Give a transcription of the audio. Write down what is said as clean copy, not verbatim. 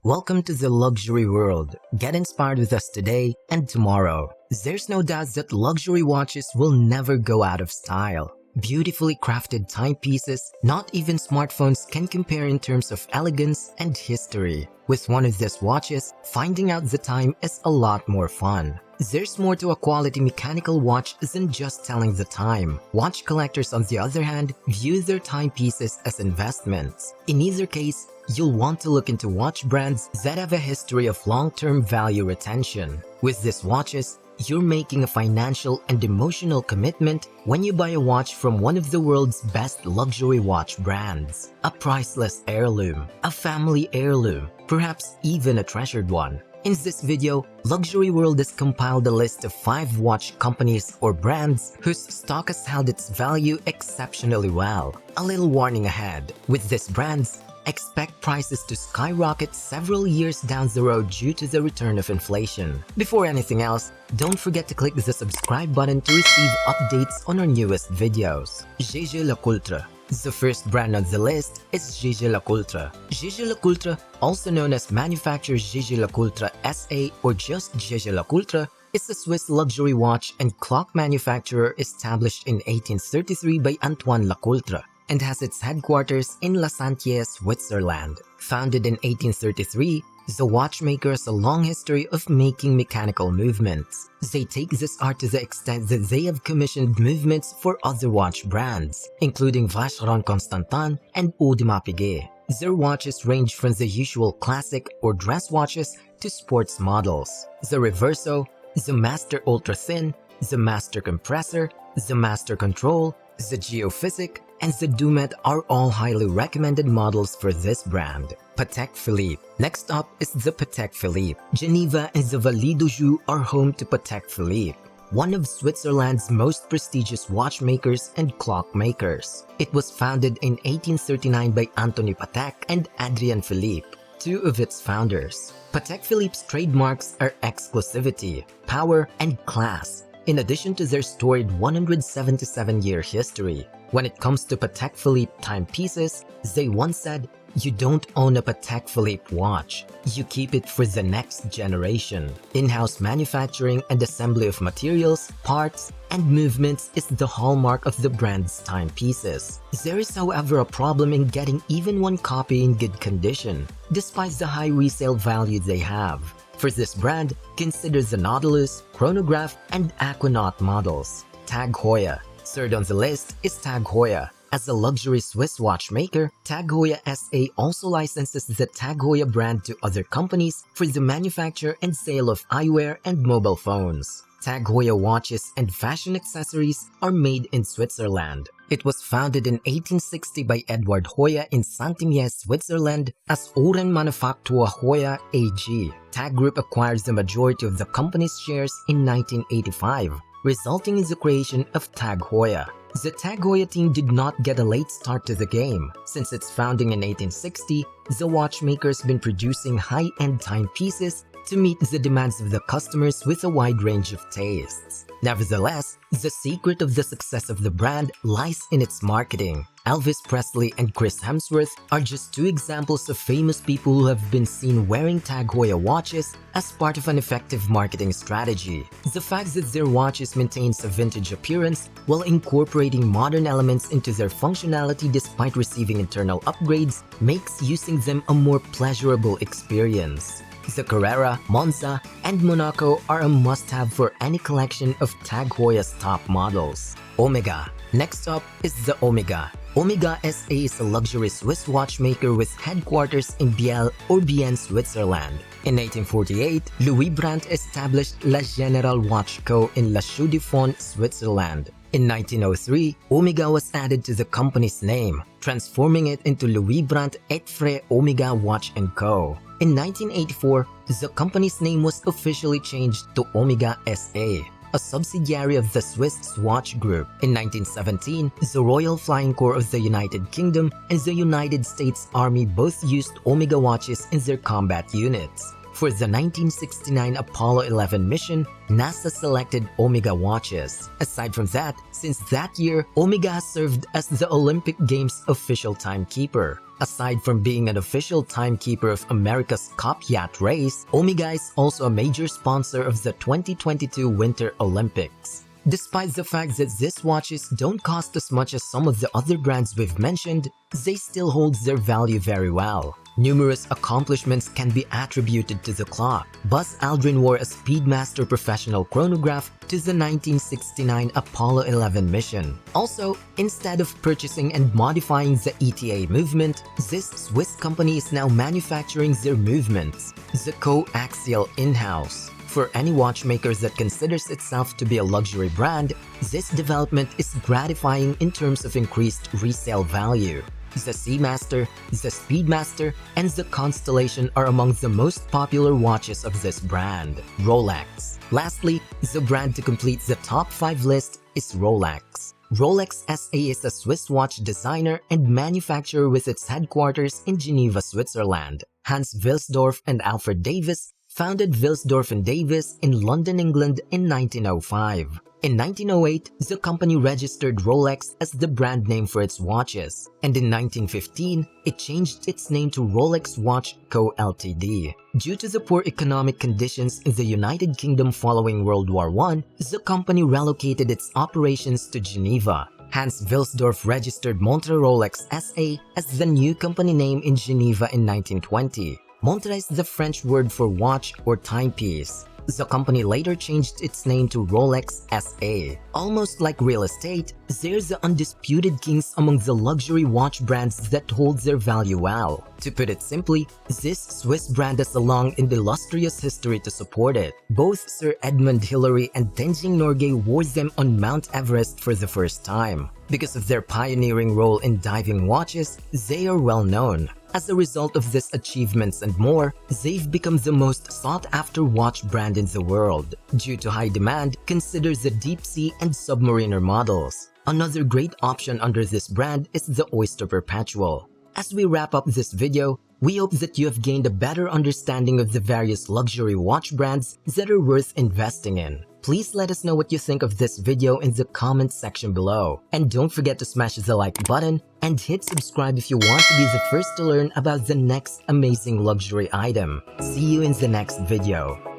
Welcome to the luxury world. Get inspired with us today and tomorrow. There's no doubt that luxury watches will never go out of style. Beautifully crafted timepieces, not even smartphones can compare in terms of elegance and history. With one of these watches, finding out the time is a lot more fun. There's more to a quality mechanical watch than just telling the time. Watch collectors, on the other hand, view their timepieces as investments. In either case, you'll want to look into watch brands that have a history of long-term value retention. With these watches, you're making a financial and emotional commitment when you buy a watch from one of the world's best luxury watch brands. A priceless heirloom, a family heirloom, perhaps even a treasured one. In this video, Luxury World has compiled a list of 5 watch companies or brands whose stock has held its value exceptionally well. A little warning ahead, with these brands, expect prices to skyrocket several years down the road due to the return of inflation. Before anything else, don't forget to click the subscribe button to receive updates on our newest videos. JaegerLeCoultre. The first brand on the list is JaegerLeCoultre. JaegerLeCoultre, also known as manufacturer JaegerLeCoultre SA or just JaegerLeCoultre, is a Swiss luxury watch and clock manufacturer established in 1833 by Antoine Lecoultre and has its headquarters in La Santier, Switzerland. Founded in 1833, the watchmaker has a long history of making mechanical movements. They take this art to the extent that they have commissioned movements for other watch brands, including Vacheron Constantin and Audemars Piguet. Their watches range from the usual classic or dress watches to sports models. The Reverso, the Master Ultra Thin, the Master Compressor, the Master Control, the Geophysic, and the Dumet are all highly recommended models for this brand. Patek Philippe. Next up is the Patek Philippe. Geneva and the Vallée d'Anjou are home to Patek Philippe, one of Switzerland's most prestigious watchmakers and clockmakers. It was founded in 1839 by Anthony Patek and Adrien Philippe, 2 of its founders. Patek Philippe's trademarks are exclusivity, power, and class, in addition to their storied 177-year history. When it comes to Patek Philippe timepieces, they once said, "You don't own a Patek Philippe watch, you keep it for the next generation." In-house manufacturing and assembly of materials, parts, and movements is the hallmark of the brand's timepieces. There is, however, a problem in getting even one copy in good condition, despite the high resale value they have. For this brand, consider the Nautilus, Chronograph, and Aquanaut models. Tag Heuer. Third on the list is Tag Heuer. As a luxury Swiss watchmaker, Tag Heuer SA also licenses the Tag Heuer brand to other companies for the manufacture and sale of eyewear and mobile phones. Tag Heuer watches and fashion accessories are made in Switzerland. It was founded in 1860 by Edward Heuer in Saint-Imier, Switzerland as Uhrenmanufaktur Heuer AG. Tag Group acquires the majority of the company's shares in 1985, resulting in the creation of Tag Heuer. The Tag Heuer team did not get a late start to the game. Since its founding in 1860, the watchmaker has been producing high-end timepieces to meet the demands of the customers with a wide range of tastes. Nevertheless, the secret of the success of the brand lies in its marketing. Elvis Presley and Chris Hemsworth are just 2 examples of famous people who have been seen wearing Tag Heuer watches as part of an effective marketing strategy. The fact that their watches maintains a vintage appearance while incorporating modern elements into their functionality despite receiving internal upgrades makes using them a more pleasurable experience. The Carrera, Monza, and Monaco are a must-have for any collection of Tag Heuer's top models. Omega. Next up is the Omega. Omega SA is a luxury Swiss watchmaker with headquarters in Biel or Bienne, Switzerland. In 1848, Louis Brandt established La Générale Watch Co. in La Chaux-de-Fonds, Switzerland. In 1903, Omega was added to the company's name, transforming it into Louis Brandt et Frères Omega Watch & Co. In 1984, the company's name was officially changed to Omega SA, a subsidiary of the Swiss Swatch Group. In 1917, the Royal Flying Corps of the United Kingdom and the United States Army both used Omega watches in their combat units. For the 1969 Apollo 11 mission, NASA selected Omega watches. Aside from that, since that year, Omega has served as the Olympic Games official timekeeper. Aside from being an official timekeeper of America's Cup Yacht Race, Omega is also a major sponsor of the 2022 Winter Olympics. Despite the fact that these watches don't cost as much as some of the other brands we've mentioned, they still hold their value very well. Numerous accomplishments can be attributed to the clock. Buzz Aldrin wore a Speedmaster professional chronograph to the 1969 Apollo 11 mission. Also, instead of purchasing and modifying the ETA movement, this Swiss company is now manufacturing their movements, the coaxial in-house. For any watchmaker that considers itself to be a luxury brand, this development is gratifying in terms of increased resale value. The Seamaster, the Speedmaster, and the Constellation are among the most popular watches of this brand, Rolex. Lastly, the brand to complete the top 5 list is Rolex. Rolex SA is a Swiss watch designer and manufacturer with its headquarters in Geneva, Switzerland. Hans Wilsdorf and Alfred Davis founded Wilsdorf and Davis in London, England in 1905. In 1908, the company registered Rolex as the brand name for its watches, and in 1915, it changed its name to Rolex Watch Co. Ltd. Due to the poor economic conditions in the United Kingdom following World War I, the company relocated its operations to Geneva. Hans Wilsdorf registered Montre Rolex SA as the new company name in Geneva in 1920. Montre is the French word for watch or timepiece. The company later changed its name to Rolex SA. Almost like real estate, they're the undisputed kings among the luxury watch brands that hold their value well. To put it simply, this Swiss brand has a long and illustrious history to support it. Both Sir Edmund Hillary and Tenzing Norgay wore them on Mount Everest for the first time. Because of their pioneering role in diving watches, they are well known. As a result of these achievements and more, they've become the most sought-after watch brand in the world. Due to high demand, consider the deep sea and submariner models. Another great option under this brand is the Oyster Perpetual. As we wrap up this video, we hope that you have gained a better understanding of the various luxury watch brands that are worth investing in. Please let us know what you think of this video in the comment section below. And don't forget to smash the like button and hit subscribe if you want to be the first to learn about the next amazing luxury item. See you in the next video.